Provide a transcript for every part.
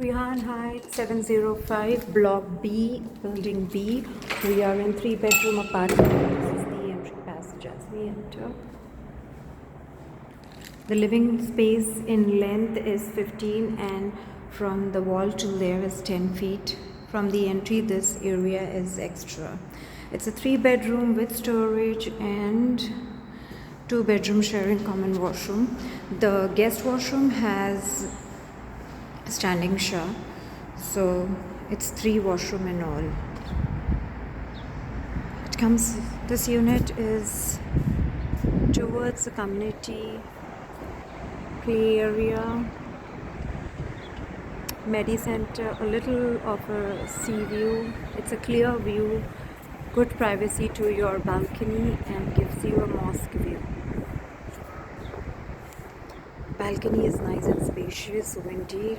Rihan Heights 705, Block B, Building B. We are in 3-bedroom apartment. This is the entry passage as we enter. The living space in length is 15 and from the wall to there is 10 feet. From the entry, this area is extra. It's a 3-bedroom with storage and 2-bedroom sharing common washroom. The guest washroom has standing shower, so it's 3 washroom in all. This unit is towards the community play area, Medi Center, a little of a sea view. It's a clear view, good privacy to your balcony and gives you a mosque view. Balcony is nice and spacious, windy.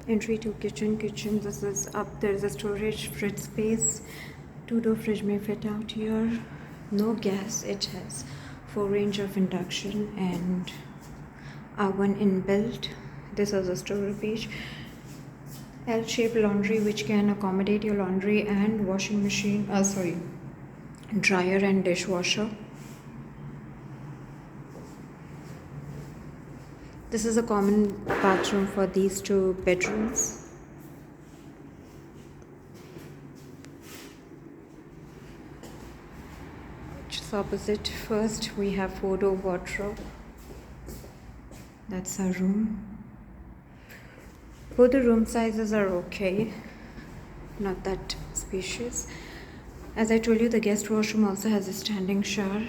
Entry to kitchen. This is up. There is a storage fridge space. 2-door fridge may fit out here. No gas. It has 4 range of induction and oven inbuilt. This is a storage. L-shaped laundry which can accommodate your laundry and washing machine. Dryer and dishwasher. This is a common bathroom for these 2 bedrooms. Just opposite, first we have 4-door wardrobe. That's our room. Both the room sizes are okay, not that spacious. As I told you, the guest washroom also has a standing shower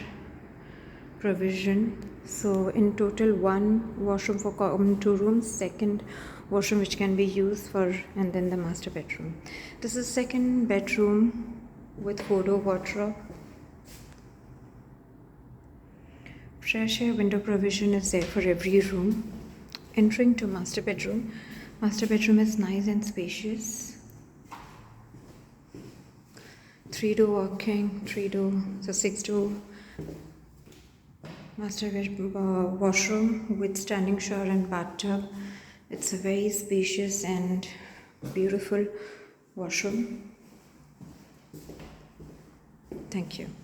provision. So in total, 1 washroom for common 2 rooms, 2nd washroom which can be used for, and then the master bedroom. This is 2nd bedroom with 4-door wardrobe. Fresh air window provision is there for every room. Entering to master bedroom. Master bedroom is nice and spacious. 3-door walking, 3-door, so 6-door master washroom with standing shower and bathtub. It's a very spacious and beautiful washroom. Thank you.